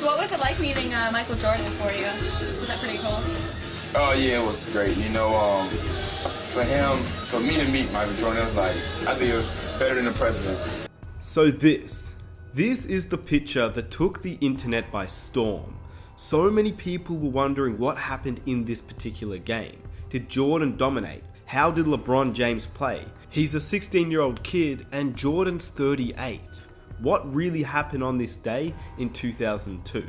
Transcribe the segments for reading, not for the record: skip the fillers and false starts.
So what was it like meeting Michael Jordan for you? Was that pretty cool? Oh, yeah, it was great. You know, for me to meet Michael Jordan, it was like, I think it was better than the president. So this is the picture that took the internet by storm. So many people were wondering what happened in this particular game. Did Jordan dominate? How did LeBron James play? He's a 16-year-old kid and Jordan's 38. What really happened on this day in 2002?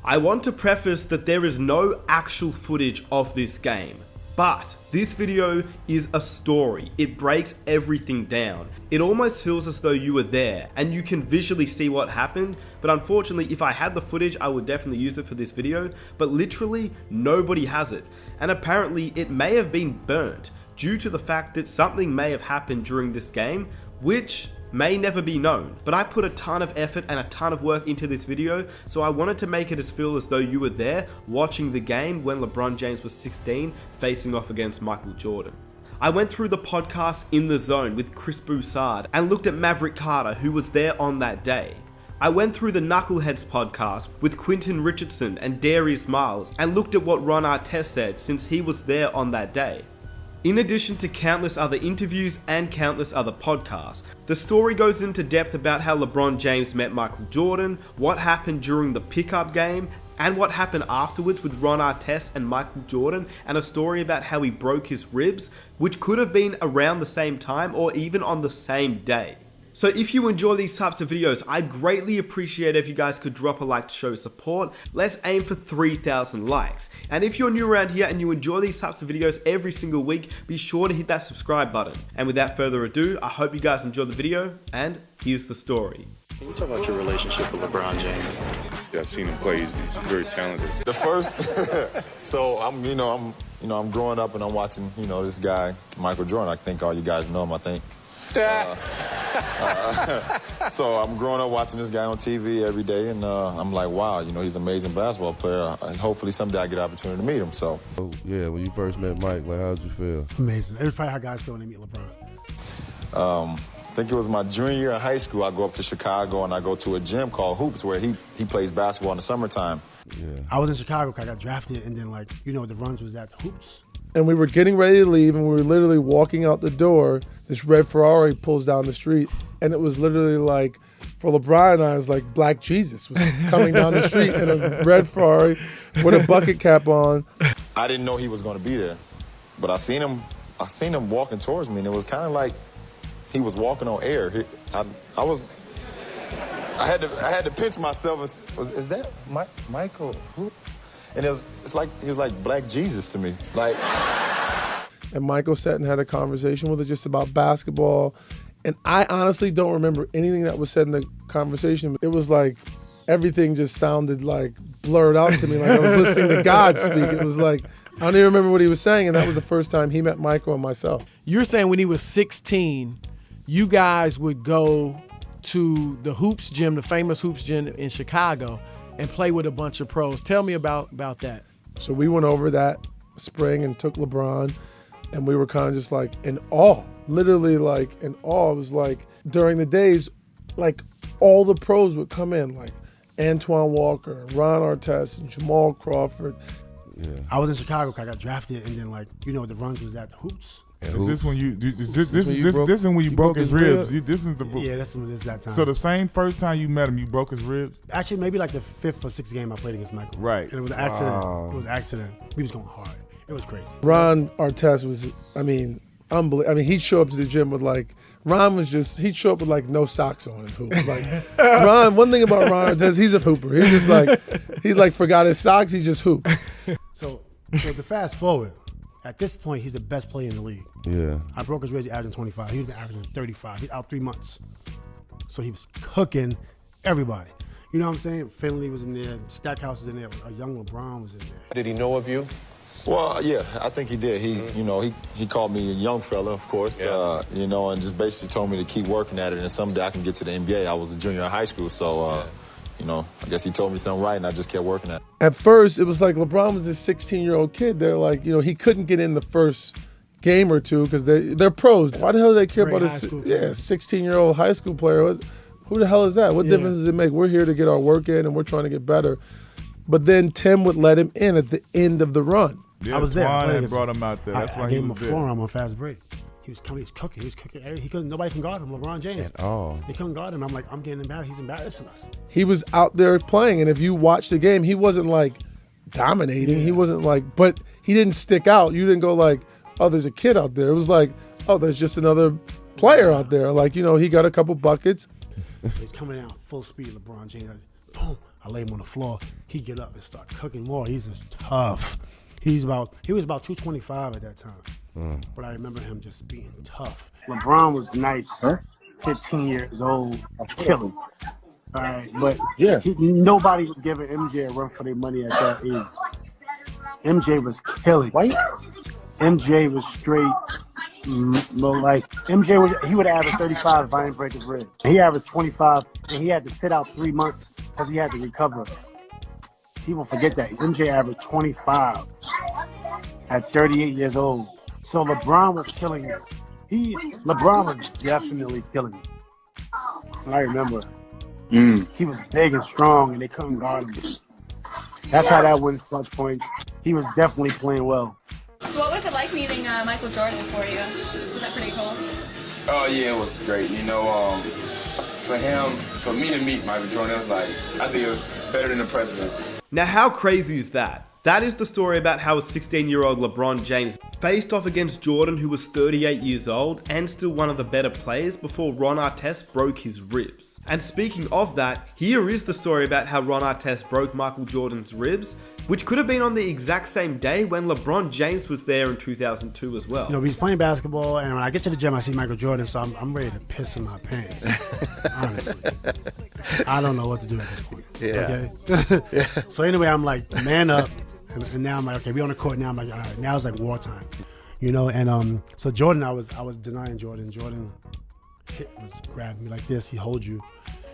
I want to preface that there is no actual footage of this game, but this video is a story. It breaks everything down. It almost feels as though you were there and you can visually see what happened, but unfortunately if I had the footage I would definitely use it for this video, but literally nobody has it, and apparently it may have been burnt due to the fact that something may have happened during this game which may never be known. But I put a ton of effort and a ton of work into this video, so I wanted to make it feel as though you were there watching the game when LeBron James was 16 facing off against Michael Jordan. I went through the podcast In the Zone with Chris Broussard and looked at Maverick Carter, who was there on that day. I went through the Knuckleheads podcast with Quentin Richardson and Darius Miles and looked at what Ron Artest said since he was there on that day. In addition to countless other interviews and countless other podcasts, the story goes into depth about how LeBron James met Michael Jordan, what happened during the pickup game, and what happened afterwards with Ron Artest and Michael Jordan, and a story about how he broke his ribs, which could have been around the same time or even on the same day. So if you enjoy these types of videos, I'd greatly appreciate if you guys could drop a like to show support. Let's aim for 3,000 likes. And if you're new around here and you enjoy these types of videos every single week, be sure to hit that subscribe button. And without further ado, I hope you guys enjoyed the video, and here's the story. Can you talk about your relationship with LeBron James? Yeah, I've seen him play. He's very talented. The first, so I'm growing up and I'm watching, this guy, Michael Jordan. I think all you guys know him, I think. So I'm growing up watching this guy on TV every day, and I'm like, wow, he's an amazing basketball player, and hopefully someday I get an opportunity to meet him. So, yeah, when you first met Mike, like, how did you feel? Amazing. It was probably how guys feel when they meet LeBron. I think it was my junior year in high school. I go up to Chicago and I go to a gym called Hoops where he plays basketball in the summertime. Yeah. I was in Chicago because I got drafted, and then the runs was at the Hoops. And we were getting ready to leave, and we were literally walking out the door. This red Ferrari pulls down the street, and it was literally like, for LeBron and I, it was like Black Jesus was coming down the street in a red Ferrari with a bucket cap on. I didn't know he was going to be there, but I seen him walking towards me, and it was kind of like he was walking on air. I had to pinch myself. Is that Michael? Who? And it's like he was like Black Jesus to me. Like. And Michael sat and had a conversation with us just about basketball. And I honestly don't remember anything that was said in the conversation. It was like everything just sounded like blurred out to me, like I was listening to God speak. It was like, I don't even remember what he was saying, and that was the first time he met Michael and myself. You're saying when he was 16, you guys would go to the Hoops gym, the famous Hoops gym in Chicago, and play with a bunch of pros. Tell me about that. So we went over that spring and took LeBron, and we were kind of just like in awe, literally like in awe. It was like during the days, like all the pros would come in, like Antoine Walker, Ron Artest, and Jamal Crawford. Yeah. I was in Chicago because I got drafted, and then the runs was at the Hoops. Is this when you? This is when you broke his ribs. This is the. Yeah, that's when it's that time. So the same first time you met him, you broke his ribs. Actually, maybe like the 5th or 6th game I played against Michael. Right. And it was an accident. Wow. It was an accident. He was going hard. It was crazy. Ron Artest was, unbelievable. I mean, he'd show up to the gym with he'd show up with like no socks on and hoop. Like Ron, one thing about Ron Artest, he's a hooper. He's just like, he forgot his socks, he just hooped. So to fast forward, at this point, he's the best player in the league. Yeah. I broke his ribs averaging 25. He was averaging 35. He's out 3 months. So he was cooking everybody. You know what I'm saying? Finley was in there. Stackhouse was in there. A young LeBron was in there. Did he know of you? Well, yeah, I think he did. He called me a young fella, of course, Yeah. and just basically told me to keep working at it, and someday I can get to the NBA. I was a junior in high school, so, I guess he told me something right, and I just kept working at it. At first, it was like LeBron was this 16-year-old kid. They're like, he couldn't get in the first game or two because they're pros. Why the hell do they care about a 16-year-old high school player? Who the hell is that? What difference does it make? We're here to get our work in and we're trying to get better. But then Tim would let him in at the end of the run. Yeah, I was there. Twan had brought him out there. That's why I he gave him was a there. forearm on fast break. He was cooking. He couldn't. Nobody can guard him. LeBron James. At all. They couldn't guard him. I'm like, I'm getting embarrassed. He's embarrassing us. He was out there playing, and if you watch the game, he wasn't like dominating. He wasn't like, but he didn't stick out. You didn't go like, oh, there's a kid out there. It was like, oh, there's just another player out there. Like, you know, he got a couple buckets. He's coming down full speed, LeBron James. Boom. I lay him on the floor. He get up and start cooking more. He's just tough. He was about 225 at that time. But I remember him just being tough. LeBron was nice, 15 years old, killing. All right, but nobody was giving MJ a run for their money at that age. MJ was killing. MJ was straight. Like MJ he would average 35 if I didn't break his rib. He averaged 25, and he had to sit out 3 months because he had to recover. People forget that MJ averaged 25 at 38 years old. So LeBron was killing him. LeBron was definitely killing him. I remember. He was big and strong, and they couldn't guard him. That's how that wins clutch points. He was definitely playing well. What was it like meeting Michael Jordan for you? Was that pretty cool? Oh yeah, it was great. You know, for me to meet Michael Jordan, it was like, I think it was better than the president. Now, how crazy is that? That is the story about how a 16-year-old LeBron James faced off against Jordan, who was 38 years old and still one of the better players, before Ron Artest broke his ribs. And speaking of that, here is the story about how Ron Artest broke Michael Jordan's ribs, which could have been on the exact same day when LeBron James was there in 2002 as well. You know, he's playing basketball, and when I get to the gym, I see Michael Jordan, so I'm ready to piss in my pants. Honestly. I don't know what to do at this point. Okay? So anyway, I'm like, man up. And now I'm like, okay, we on the court now. I'm like, all right, now it's like wartime, you know. And so Jordan, I was denying Jordan. Jordan was grabbing me like this. He holds you,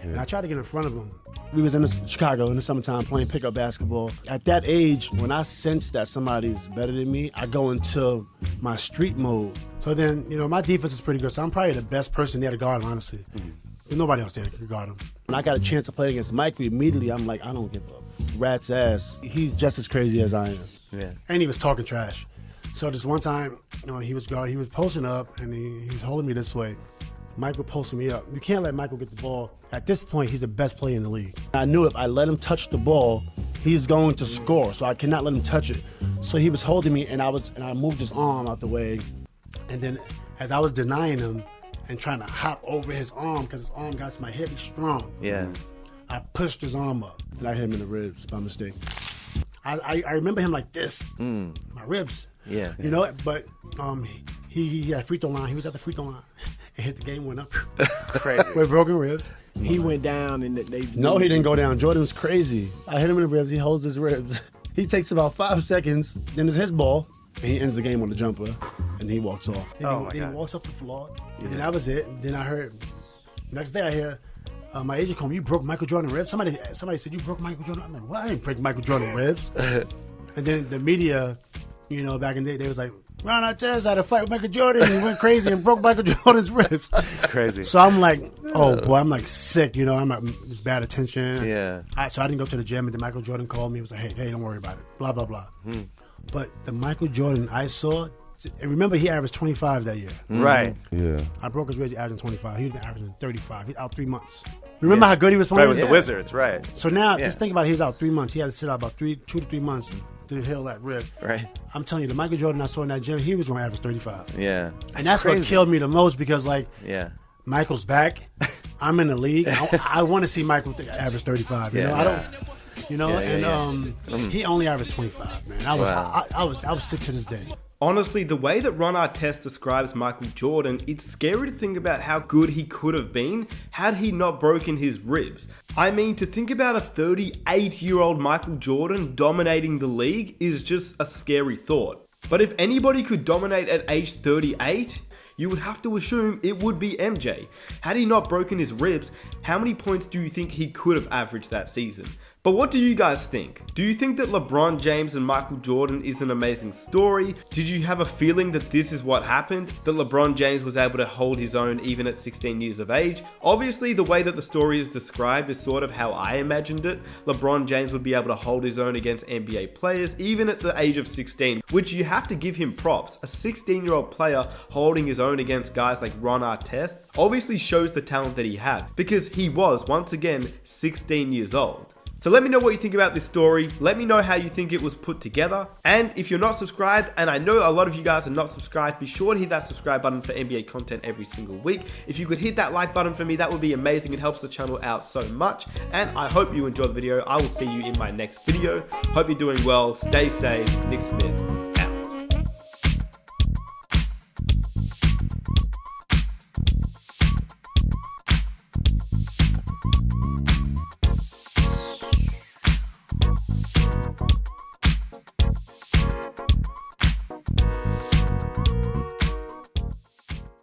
and I tried to get in front of him. We was in Chicago in the summertime playing pickup basketball. At that age, when I sense that somebody's better than me, I go into my street mode. So then, you know, my defense is pretty good. So I'm probably the best person there to guard him, honestly. There's nobody else there to guard him. When I got a chance to play against Michael, immediately I'm like, I don't give a rat's ass. He's just as crazy as I am. Yeah. And he was talking trash. So this one time, you know, he was posting up and he was holding me this way. Michael posted me up. You can't let Michael get the ball. At this point, he's the best player in the league. I knew if I let him touch the ball, he's going to score. So I cannot let him touch it. So he was holding me, and I moved his arm out the way. And then as I was denying him and trying to hop over his arm because his arm got to my hip, he's strong. Yeah. I pushed his arm up, and I hit him in the ribs by mistake. I remember him like this, my ribs. Yeah. You know, but he had free throw line. He was at the free throw line and hit the game winner. Crazy. With broken ribs. He went down and they. No, he didn't go down. Jordan's crazy. I hit him in the ribs. He holds his ribs. He takes about 5 seconds. Then it's his ball. And he ends the game on the jumper, and he walks off. Then he walks off the floor. Yeah. And then that was it. Then I heard, next day I hear, my agent called me, you broke Michael Jordan ribs? Somebody said, you broke Michael Jordan? I'm like, what? I didn't break Michael Jordan ribs. And then the media, you know, back in the day, they was like, Ron Artest had a fight with Michael Jordan, and he went crazy and broke Michael Jordan's ribs. It's crazy. So I'm like, oh boy, I'm like sick, you know, I'm like, this bad attention. Yeah. So I didn't go to the gym, and then Michael Jordan called me and was like, hey, don't worry about it, blah, blah, blah. But the Michael Jordan I saw, and remember he averaged 25 that year. Right. Yeah. I broke his ribs, he averaged 25. He was averaging 35. He's out 3 months. Remember how good he was playing? Right, with the Wizards, right. So now, just think about it. He was out 3 months. He had to sit out about 2 to 3 months to heal that rib. Right. I'm telling you, the Michael Jordan I saw in that gym, he was going to average 35. Yeah. And that's crazy. What killed me the most because, like, Michael's back. I'm in the league. I want to see Michael average 35. You know, I don't. You know, he only averaged 25, man. I was sick to this day. Honestly, the way that Ron Artest describes Michael Jordan, it's scary to think about how good he could have been had he not broken his ribs. I mean, to think about a 38-year-old Michael Jordan dominating the league is just a scary thought. But if anybody could dominate at age 38, you would have to assume it would be MJ. Had he not broken his ribs, how many points do you think he could have averaged that season? But what do you guys think? Do you think that LeBron James and Michael Jordan is an amazing story? Did you have a feeling that this is what happened? That LeBron James was able to hold his own even at 16 years of age? Obviously, the way that the story is described is sort of how I imagined it. LeBron James would be able to hold his own against NBA players even at the age of 16, which you have to give him props. A 16-year-old player holding his own against guys like Ron Artest obviously shows the talent that he had, because he was, once again, 16 years old. So let me know what you think about this story. Let me know how you think it was put together. And if you're not subscribed, and I know a lot of you guys are not subscribed, be sure to hit that subscribe button for NBA content every single week. If you could hit that like button for me, that would be amazing. It helps the channel out so much. And I hope you enjoyed the video. I will see you in my next video. Hope you're doing well. Stay safe. Nick Smith.